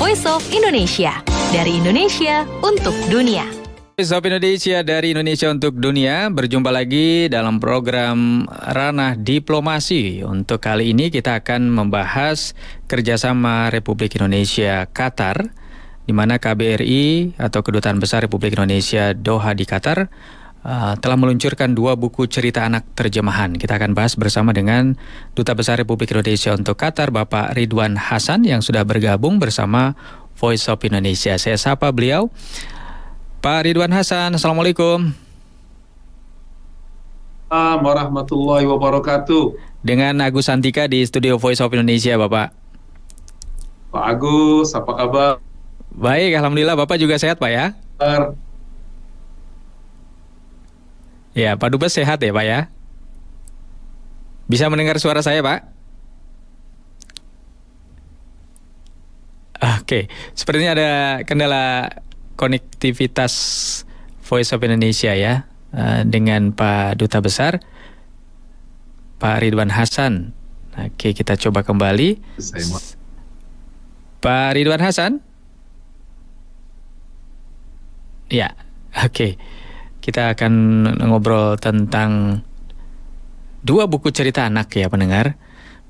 Voice of Indonesia. Dari Indonesia untuk dunia. Voice of Indonesia dari Indonesia untuk dunia. Berjumpa lagi dalam program Ranah Diplomasi. Untuk kali ini kita akan membahas kerjasama Republik Indonesia Qatar, di mana KBRI atau Kedutaan Besar Republik Indonesia Doha di Qatar telah meluncurkan 2 buku cerita anak terjemahan. Kita akan bahas bersama dengan Duta Besar Republik Indonesia untuk Qatar, Bapak Ridwan Hasan, yang sudah bergabung bersama Voice of Indonesia. Saya sapa beliau. Pak Ridwan Hasan, Assalamualaikum. Warahmatullahi wabarakatuh. Dengan Agus Santika di studio Voice of Indonesia, Bapak. Pak Agus, apa kabar? Baik, Alhamdulillah. Bapak juga sehat, Pak ya? Ya, Pak Dubes sehat ya, Pak ya? Bisa mendengar suara saya, Pak? Oke, sepertinya ada kendala konektivitas Voice of Indonesia ya, dengan Pak Duta Besar, Pak Ridwan Hasan. Oke, kita coba kembali. Pak Ridwan Hasan? Ya, oke. Kita akan ngobrol tentang 2 buku cerita anak ya pendengar.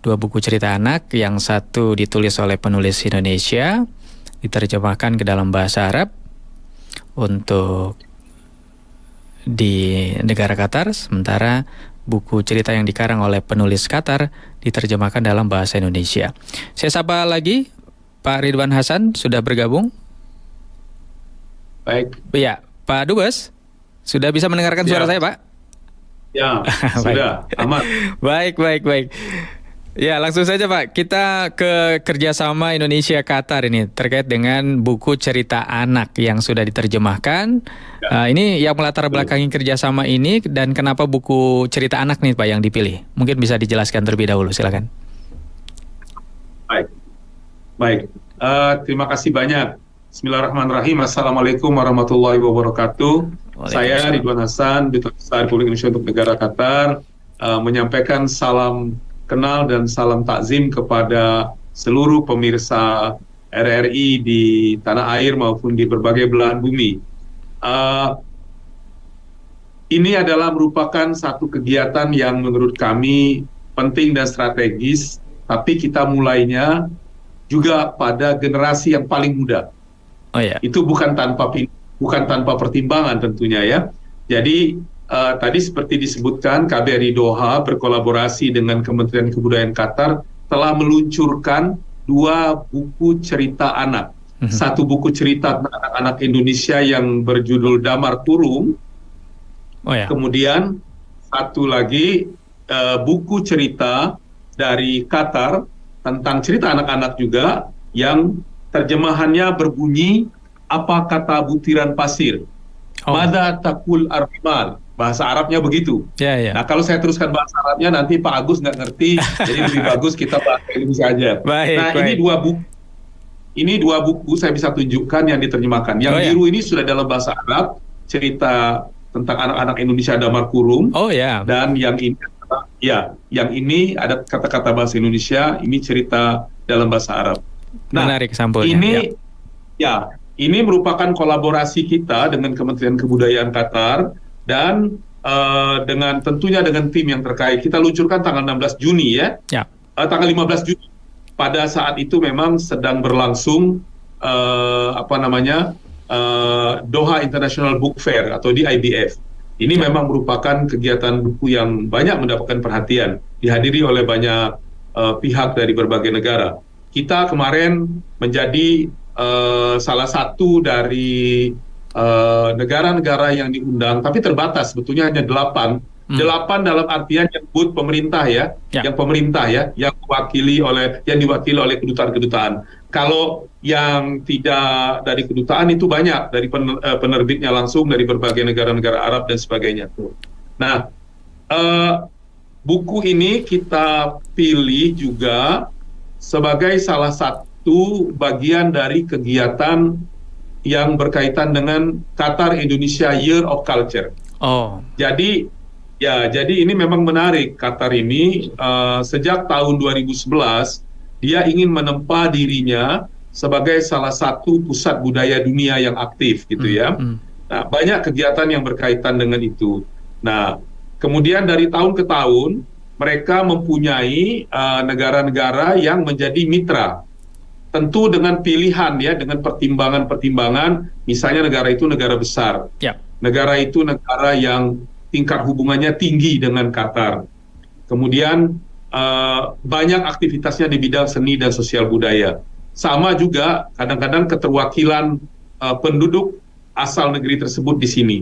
2 buku cerita anak, yang satu ditulis oleh penulis Indonesia, diterjemahkan ke dalam bahasa Arab untuk di negara Qatar, sementara buku cerita yang dikarang oleh penulis Qatar diterjemahkan dalam bahasa Indonesia. Saya sapa lagi Pak Ridwan Hasan, sudah bergabung. Baik. Ya, Pak Dubes, sudah bisa mendengarkan suara saya, Pak? Ya, sudah, aman. Baik. Ya, langsung saja Pak, kita ke kerjasama Indonesia-Qatar ini terkait dengan buku cerita anak yang sudah diterjemahkan. Ya. Ini yang melatar belakangi kerjasama ini, dan kenapa buku cerita anak nih Pak yang dipilih? Mungkin bisa dijelaskan terlebih dahulu, silakan. Baik. Terima kasih banyak. Bismillahirrahmanirrahim. Assalamualaikum warahmatullahi wabarakatuh. Saya Ridwan Hasan, Duta Besar Republik Indonesia untuk negara Qatar, menyampaikan salam kenal dan salam takzim kepada seluruh pemirsa RRI di tanah air maupun di berbagai belahan bumi. Ini adalah merupakan satu kegiatan yang menurut kami penting dan strategis, tapi kita mulainya juga pada generasi yang paling muda. Oh ya. Itu bukan tanpa pertimbangan tentunya ya. Jadi tadi seperti disebutkan, KBRI Doha berkolaborasi dengan Kementerian Kebudayaan Qatar telah meluncurkan 2 buku cerita anak. Satu buku cerita tentang anak-anak Indonesia yang berjudul Damar Kurung. Oh ya. Kemudian satu lagi buku cerita dari Qatar tentang cerita anak-anak juga, yang terjemahannya berbunyi "Apa kata butiran pasir?" Mada takul arbimal. Bahasa Arabnya begitu. Ya. Nah, kalau saya teruskan bahasa Arabnya nanti Pak Agus nggak ngerti, jadi lebih bagus kita bahasa Indonesia aja. Baik. Ini dua buku saya bisa tunjukkan yang diterjemahkan. Yang biru ini sudah dalam bahasa Arab, cerita tentang anak-anak Indonesia Damar Kurung. Oh ya. Dan yang ini ada kata-kata bahasa Indonesia, ini cerita dalam bahasa Arab. Nah, menarik sampulnya. Ini merupakan kolaborasi kita dengan Kementerian Kebudayaan Qatar dan tentunya dengan tim yang terkait. Kita luncurkan tanggal 16 Juni ya. Tanggal 15 Juni. Pada saat itu memang sedang berlangsung Doha International Book Fair atau DIBF. Ini memang merupakan kegiatan buku yang banyak mendapatkan perhatian, dihadiri oleh banyak pihak dari berbagai negara. Kita kemarin menjadi salah satu dari negara-negara yang diundang, tapi terbatas, sebetulnya hanya 8 dalam artian yang booth pemerintah ya, yang diwakili oleh kedutaan-kedutaan. Kalau yang tidak dari kedutaan itu banyak, dari penerbitnya langsung dari berbagai negara-negara Arab dan sebagainya. Nah, buku ini kita pilih juga sebagai salah satu bagian dari kegiatan yang berkaitan dengan Qatar Indonesia Year of Culture. Jadi ini memang menarik. Qatar ini sejak tahun 2011 dia ingin menempa dirinya sebagai salah satu pusat budaya dunia yang aktif gitu ya. Nah, banyak kegiatan yang berkaitan dengan itu. Nah, kemudian dari tahun ke tahun mereka mempunyai negara-negara yang menjadi mitra. Tentu dengan pilihan ya, dengan pertimbangan-pertimbangan, misalnya negara itu negara besar. Negara itu negara yang tingkat hubungannya tinggi dengan Qatar. Kemudian banyak aktivitasnya di bidang seni dan sosial budaya. Sama juga kadang-kadang keterwakilan penduduk asal negeri tersebut di sini.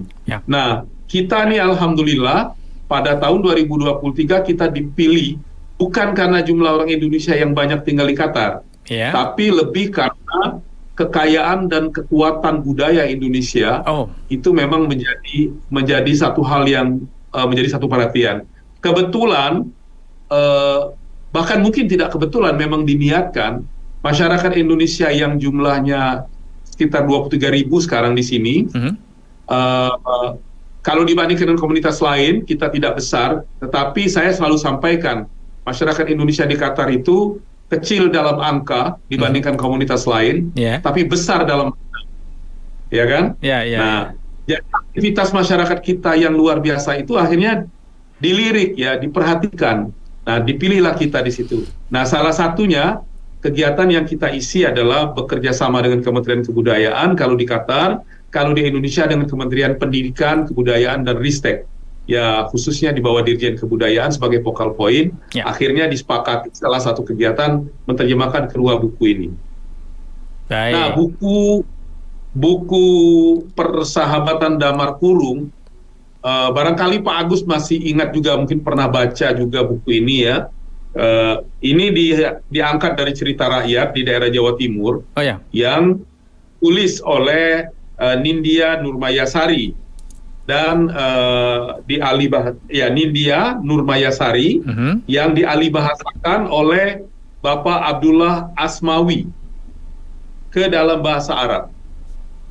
Nah, kita nih alhamdulillah pada tahun 2023 kita dipilih bukan karena jumlah orang Indonesia yang banyak tinggal di Qatar, tapi lebih karena kekayaan dan kekuatan budaya Indonesia itu memang menjadi satu hal yang menjadi satu perhatian. Kebetulan, bahkan mungkin tidak kebetulan, memang diniatkan masyarakat Indonesia yang jumlahnya sekitar 23.000 sekarang di sini. Kalau dibandingkan dengan komunitas lain, kita tidak besar, tetapi saya selalu sampaikan, masyarakat Indonesia di Qatar itu kecil dalam angka dibandingkan komunitas lain, tapi besar dalam angka. Ya kan? Nah, aktivitas masyarakat kita yang luar biasa itu akhirnya dilirik ya, diperhatikan. Nah, dipilihlah kita di situ. Nah, salah satunya kegiatan yang kita isi adalah bekerja sama dengan Kementerian Kebudayaan kalau di Qatar, kalau di Indonesia dengan Kementerian Pendidikan, Kebudayaan, dan Ristek. Ya, khususnya di bawah Dirjen Kebudayaan sebagai focal point, akhirnya disepakati salah satu kegiatan menerjemahkan kedua buku ini. Nah, buku Persahabatan Damar Kurung, barangkali Pak Agus masih ingat juga, mungkin pernah baca juga buku ini ya. Ini diangkat dari cerita rakyat di daerah Jawa Timur yang tulis oleh Nindya Nurmayasari dan Nindya Nurmayasari yang dialihbahasakan oleh Bapak Abdullah Asmawi ke dalam bahasa Arab.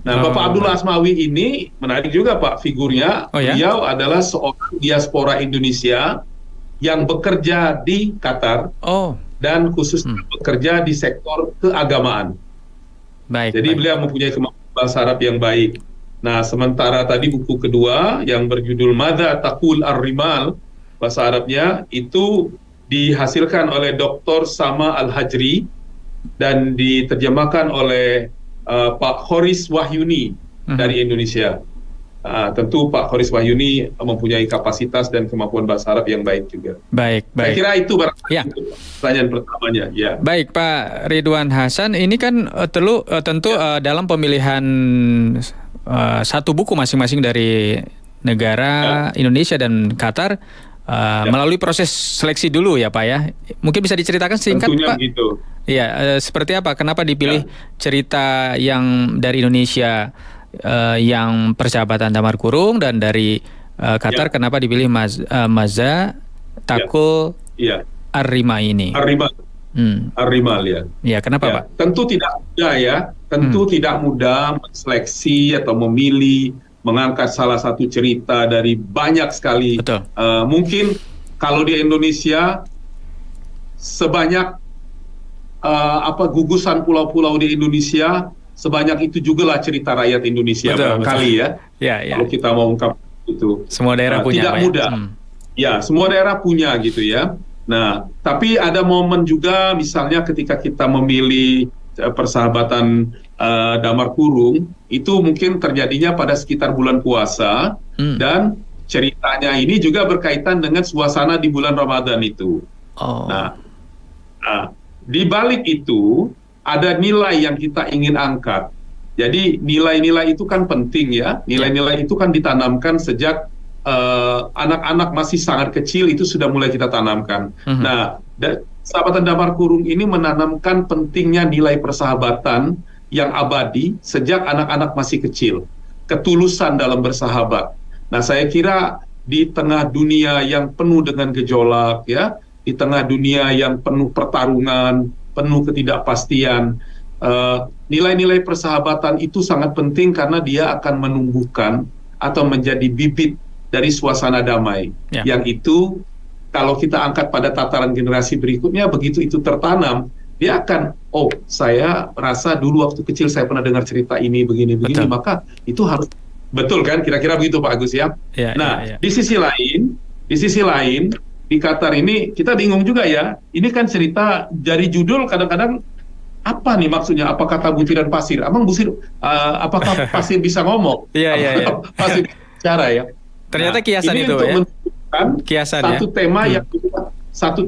Nah, Bapak Abdullah Asmawi ini menarik juga Pak figurnya. Beliau adalah seorang diaspora Indonesia yang bekerja di Qatar dan khususnya bekerja di sektor keagamaan. Jadi beliau mempunyai kemampuan bahasa Arab yang baik. Nah, sementara tadi buku kedua yang berjudul Madza Taqul Ar-Rimal, bahasa Arabnya itu dihasilkan oleh Dr. Sama Al-Hajri dan diterjemahkan oleh Pak Khoris Wahyuni dari Indonesia. Tentu Pak Khoris Wahyuni mempunyai kapasitas dan kemampuan bahasa Arab yang baik juga. Saya kira itu pertanyaan pertamanya. Baik, Pak Ridwan Hasan, ini kan tentu dalam pemilihan satu buku masing-masing dari negara Indonesia dan Qatar melalui proses seleksi dulu ya Pak ya. Mungkin bisa diceritakan singkat Pak? Begitu. Seperti apa? Kenapa dipilih cerita yang dari Indonesia yang Persahabatan Damar Kurung, dan dari Qatar kenapa dipilih Madza Taqul Ar-Rimal ini? Ar-Rimal ya. Kenapa Pak? Tentu tidak mudah ya. Tentu tidak mudah menseleksi atau memilih, mengangkat salah satu cerita dari banyak sekali. Mungkin kalau di Indonesia sebanyak gugusan pulau-pulau di Indonesia, sebanyak itu juga lah cerita rakyat Indonesia barangkali ya. Kalau kita mau ungkap itu. Semua daerah punya. Tidak mudah. Ya, semua daerah punya gitu ya. Nah, tapi ada momen juga misalnya ketika kita memilih Persahabatan Damar Kurung, itu mungkin terjadinya pada sekitar bulan puasa, dan ceritanya ini juga berkaitan dengan suasana di bulan Ramadan itu. Nah, di balik itu ada nilai yang kita ingin angkat. Jadi nilai-nilai itu kan penting ya. Nilai-nilai itu kan ditanamkan sejak anak-anak masih sangat kecil, itu sudah mulai kita tanamkan. Nah, Persahabatan Damar Kurung ini menanamkan pentingnya nilai persahabatan yang abadi sejak anak-anak masih kecil. Ketulusan dalam bersahabat. Nah, saya kira di tengah dunia yang penuh dengan gejolak ya, di tengah dunia yang penuh pertarungan, penuh ketidakpastian, nilai-nilai persahabatan itu sangat penting karena dia akan menumbuhkan atau menjadi bibit dari suasana damai. Yang itu kalau kita angkat pada tataran generasi berikutnya, begitu itu tertanam dia akan, oh saya rasa dulu waktu kecil saya pernah dengar cerita ini begini, Betul. maka itu harus betul kan, kira-kira begitu Pak Agus ya. Ya, Nah, ya, ya. di sisi lain di Qatar ini kita bingung juga ya. Ini kan cerita dari judul kadang-kadang apa nih maksudnya? Apa kata butiran pasir? Apakah pasir bisa ngomong? Iya, iya, iya. Pasir bicara ya. Ternyata kiasan ini itu untuk ya. menunjukkan Kiasan satu ya.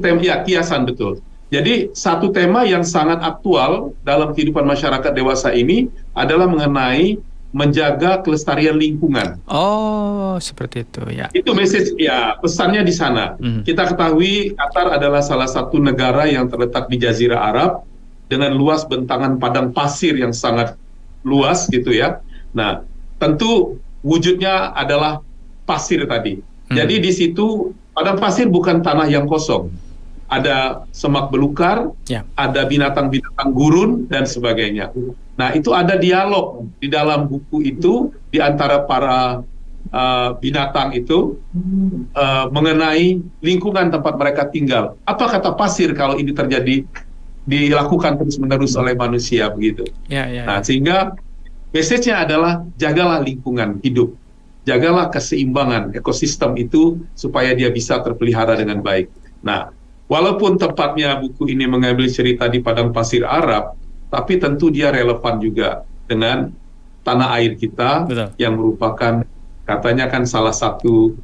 tema ya kiasan betul. Jadi satu tema yang sangat aktual dalam kehidupan masyarakat dewasa ini adalah mengenai menjaga kelestarian lingkungan. Oh, seperti itu ya. Itu message ya, pesannya di sana. Kita ketahui Qatar adalah salah satu negara yang terletak di Jazirah Arab dengan luas bentangan padang pasir yang sangat luas gitu ya. Nah, tentu wujudnya adalah pasir tadi. Jadi di situ padang pasir bukan tanah yang kosong. Ada semak belukar, Ya. ada binatang-binatang gurun dan sebagainya. Nah, itu ada dialog di dalam buku itu di antara para binatang itu mengenai lingkungan tempat mereka tinggal. Apa kata pasir kalau ini terjadi dilakukan terus-menerus oleh manusia begitu. Ya, ya. Nah, sehingga message-nya adalah jagalah lingkungan hidup. Jagalah keseimbangan ekosistem itu supaya dia bisa terpelihara dengan baik. Nah, walaupun tepatnya buku ini mengambil cerita di padang pasir Arab, tapi tentu dia relevan juga dengan tanah air kita. Betul. Yang merupakan katanya kan salah satu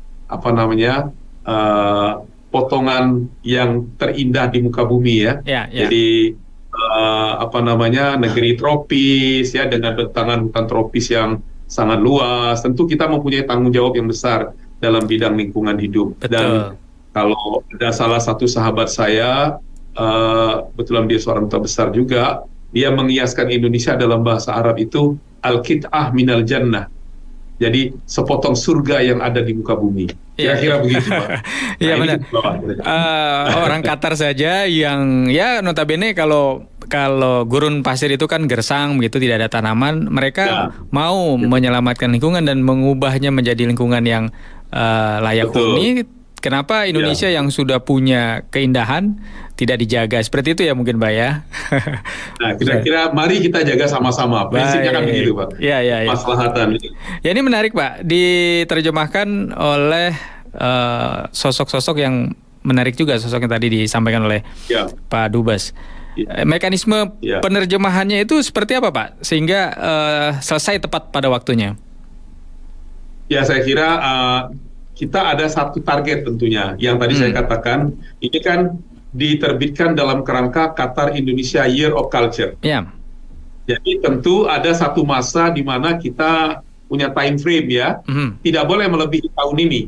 potongan yang terindah di muka bumi ya. Ya, ya. Jadi negeri tropis ya dengan bentangan hutan tropis yang sangat luas. Tentu kita mempunyai tanggung jawab yang besar dalam bidang lingkungan hidup. Betul. Dan kalau ada salah satu sahabat saya, kebetulan dia seorang duta besar juga, dia mengiaskan Indonesia dalam bahasa Arab itu al-qit'ah minal jannah. Jadi sepotong surga yang ada di muka bumi. Kira-kira begitu, Pak. Iya, ini benar. ke bawah. Orang Qatar saja yang ya notabene kalau gurun pasir itu kan gersang begitu, tidak ada tanaman, mereka mau menyelamatkan lingkungan dan mengubahnya menjadi lingkungan yang layak Betul. huni. Kenapa Indonesia yang sudah punya keindahan tidak dijaga? Seperti itu ya mungkin, Pak ya. Nah, kira-kira mari kita jaga sama-sama. Prinsipnya kan begitu, Pak. Iya, iya, iya. Maslahatan. Ya, ini menarik, Pak. Diterjemahkan oleh sosok-sosok yang menarik juga, sosok yang tadi disampaikan oleh Ya. Pak Dubes. Mekanisme Ya. penerjemahannya itu seperti apa, Pak? Sehingga selesai tepat pada waktunya. Ya, saya kira kita ada satu target tentunya. Yang tadi saya katakan, ini kan diterbitkan dalam kerangka Qatar Indonesia Year of Culture. Ya. Jadi tentu ada satu masa di mana kita punya time frame ya, tidak boleh melebihi tahun ini.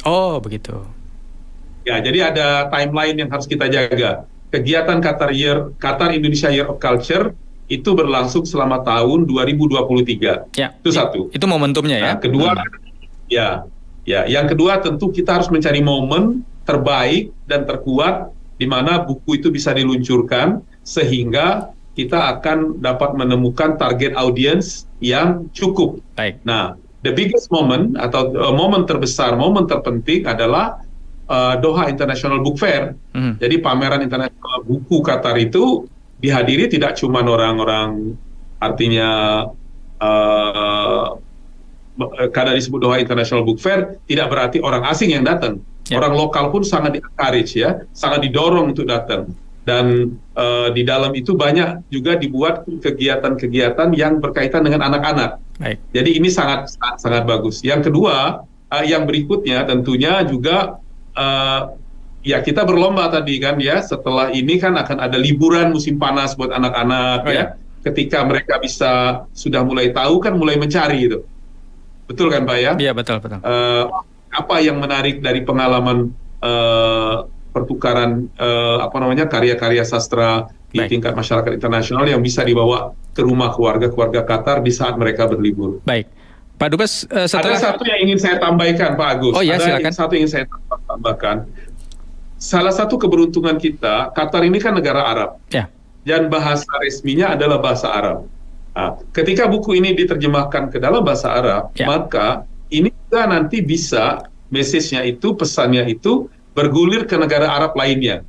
Oh, begitu. Ya, jadi ada timeline yang harus kita jaga. Kegiatan Qatar Indonesia Year of Culture itu berlangsung selama tahun 2023. Ya. Itu satu. Itu momentumnya ya. Nah, kedua, yang kedua tentu kita harus mencari momen terbaik dan terkuat di mana buku itu bisa diluncurkan sehingga kita akan dapat menemukan target audience yang cukup. Baik. Nah, the biggest moment atau momen terbesar, momen terpenting adalah Doha International Book Fair. Jadi pameran internasional buku Qatar itu dihadiri tidak cuma orang-orang, artinya karena disebut Doha International Book Fair tidak berarti orang asing yang datang. Ya. Orang lokal pun sangat di-encourage ya, sangat didorong untuk datang. Dan di dalam itu banyak juga dibuat kegiatan-kegiatan yang berkaitan dengan anak-anak. Baik. Jadi ini sangat bagus. Yang kedua, yang berikutnya tentunya juga ya kita berlomba tadi kan ya. Setelah ini kan akan ada liburan musim panas buat anak-anak ya. Ketika mereka sudah mulai tahu kan mulai mencari itu. Betul kan, Pak ya? Iya, betul. Apa yang menarik dari pengalaman pertukaran karya-karya sastra di tingkat masyarakat internasional yang bisa dibawa ke rumah keluarga Qatar di saat mereka berlibur. Baik, Pak Dubes, setelah ada satu yang ingin saya tambahkan, Pak Agus. Oh ya, silakan. Satu yang ingin saya tambahkan. Salah satu keberuntungan kita, Qatar ini kan negara Arab. Ya. Dan bahasa resminya adalah bahasa Arab. Nah, ketika buku ini diterjemahkan ke dalam bahasa Arab, maka ini juga nanti bisa message-nya itu, pesannya itu bergulir ke negara Arab lainnya.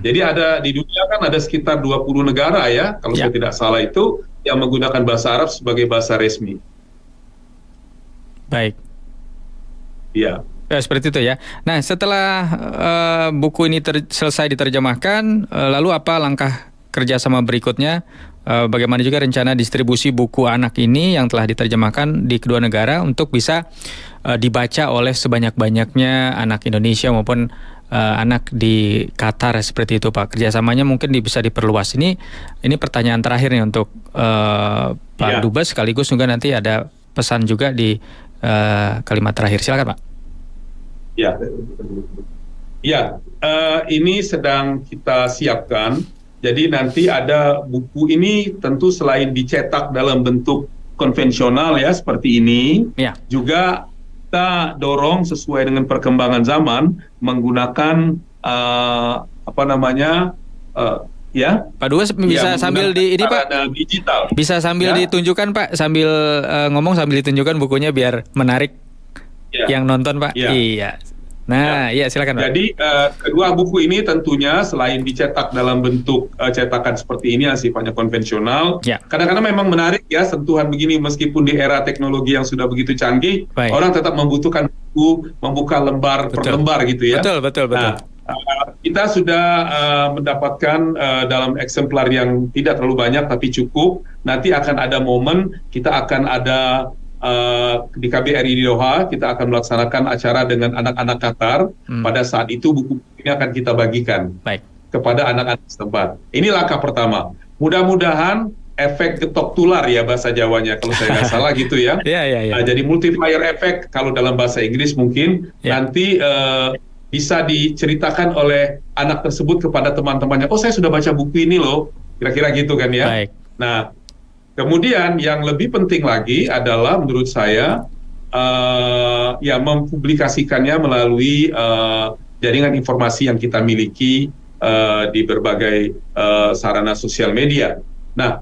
Jadi ada di dunia kan ada sekitar 20 negara ya, kalau saya tidak salah itu, yang menggunakan bahasa Arab sebagai bahasa resmi. Baik. Iya. Ya, seperti itu ya. Nah, setelah buku ini selesai diterjemahkan, lalu apa langkah kerjasama berikutnya? Bagaimana juga rencana distribusi buku anak ini yang telah diterjemahkan di kedua negara untuk bisa dibaca oleh sebanyak-banyaknya anak Indonesia maupun anak di Qatar seperti itu, Pak. Kerjasamanya mungkin bisa diperluas. Ini pertanyaan terakhir nih untuk Pak Dubes, sekaligus juga nanti ada pesan juga di kalimat terakhir. Silakan, Pak. Ya, ini sedang kita siapkan. Jadi nanti ada buku ini tentu selain dicetak dalam bentuk konvensional ya seperti ini, juga kita dorong sesuai dengan perkembangan zaman menggunakan Pak Dubes bisa sambil di ini Pak, digital. Bisa sambil ditunjukkan Pak, sambil ngomong sambil ditunjukkan bukunya biar menarik yang nonton Pak. Iya. Nah, silakan Pak. Jadi kedua buku ini tentunya selain dicetak dalam bentuk cetakan seperti ini yang sifatnya konvensional, kadang-kadang memang menarik ya sentuhan begini meskipun di era teknologi yang sudah begitu canggih, orang tetap membutuhkan buku, membuka lembar per lembar gitu ya. Betul. Nah, kita sudah mendapatkan dalam eksemplar yang tidak terlalu banyak tapi cukup. Nanti akan ada momen kita akan ada di KBRI di Doha, kita akan melaksanakan acara dengan anak-anak Qatar. Pada saat itu buku ini akan kita bagikan kepada anak-anak setempat. Ini langkah pertama. Mudah-mudahan efek getok tular ya bahasa Jawanya kalau saya nggak salah gitu ya. Jadi multiplier effect kalau dalam bahasa Inggris mungkin nanti bisa diceritakan oleh anak tersebut kepada teman-temannya. Oh, saya sudah baca buku ini loh. Kira-kira gitu kan ya. Nah, kemudian yang lebih penting lagi adalah menurut saya mempublikasikannya melalui jaringan informasi yang kita miliki di berbagai sarana sosial media. Nah,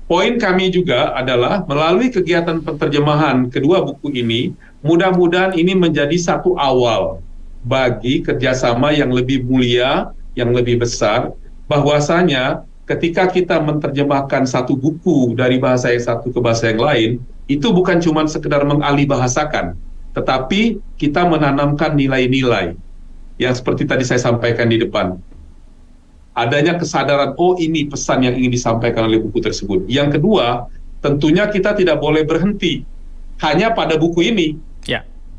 poin kami juga adalah melalui kegiatan penerjemahan kedua buku ini, mudah-mudahan ini menjadi satu awal bagi kerjasama yang lebih mulia, yang lebih besar, bahwasanya ketika kita menerjemahkan satu buku dari bahasa yang satu ke bahasa yang lain, itu bukan cuma sekedar mengalihbahasakan, tetapi kita menanamkan nilai-nilai yang seperti tadi saya sampaikan di depan. Adanya kesadaran, oh ini pesan yang ingin disampaikan oleh buku tersebut. Yang kedua, tentunya kita tidak boleh berhenti hanya pada buku ini.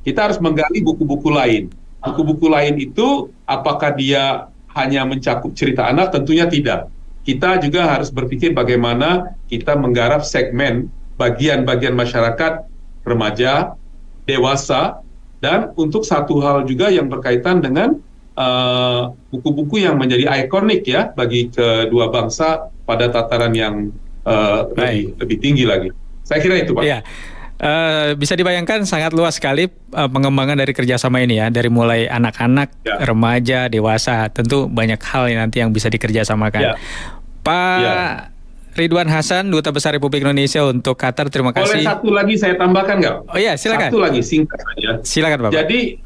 Kita harus menggali buku-buku lain. Buku-buku lain itu apakah dia hanya mencakup cerita anak? Tentunya tidak. Kita juga harus berpikir bagaimana kita menggarap segmen bagian-bagian masyarakat remaja, dewasa, dan untuk satu hal juga yang berkaitan dengan buku-buku yang menjadi ikonik ya bagi kedua bangsa pada tataran yang lebih tinggi lagi. Saya kira itu Pak. Bisa dibayangkan sangat luas sekali pengembangan dari kerjasama ini ya, dari mulai anak-anak, remaja, dewasa, tentu banyak hal yang nanti yang bisa dikerjasamakan. Pak Ridwan Hasan, Duta Besar Republik Indonesia untuk Qatar, terima kasih. Boleh satu lagi saya tambahkan nggak? Oh iya, silakan. Satu lagi singkat saja. Silakan Bapak. Jadi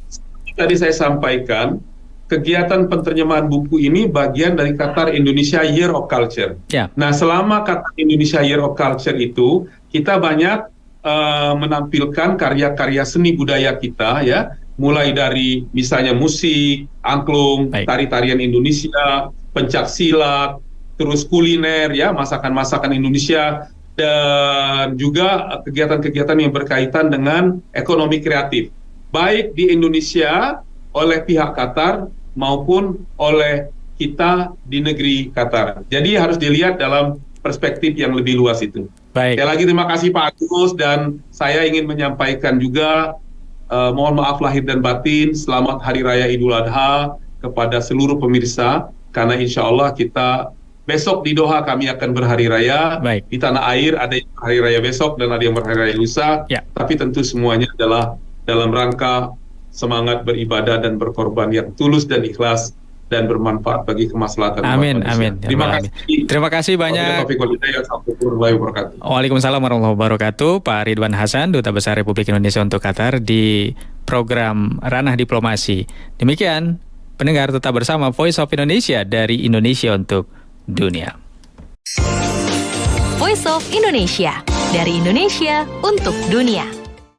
tadi saya sampaikan kegiatan penerjemahan buku ini bagian dari Qatar Indonesia Year of Culture. Nah, selama Qatar Indonesia Year of Culture itu kita banyak menampilkan karya-karya seni budaya kita ya, mulai dari misalnya musik, angklung, tari-tarian Indonesia, pencak silat, terus kuliner ya, masakan-masakan Indonesia, dan juga kegiatan-kegiatan yang berkaitan dengan ekonomi kreatif, baik di Indonesia oleh pihak Qatar maupun oleh kita di negeri Qatar. Jadi harus dilihat dalam perspektif yang lebih luas itu. Sekali lagi terima kasih Pak Agus, dan saya ingin menyampaikan juga mohon maaf lahir dan batin, selamat Hari Raya Idul Adha kepada seluruh pemirsa, karena insya Allah kita besok di Doha kami akan berhari raya. Di tanah air ada yang berhari raya besok dan ada yang berhari raya lusa, tapi tentu semuanya adalah dalam rangka semangat beribadah dan berkorban yang tulus dan ikhlas dan bermanfaat bagi kemaslahatan umat manusia. Amin. Terima kasih banyak. Waalaikumsalam warahmatullahi wabarakatuh. Pak Ridwan Hasan, Duta Besar Republik Indonesia untuk Qatar di program Ranah Diplomasi. Demikian Pendengar tetap bersama Voice of Indonesia dari Indonesia untuk Dunia. Voice of Indonesia dari Indonesia untuk dunia.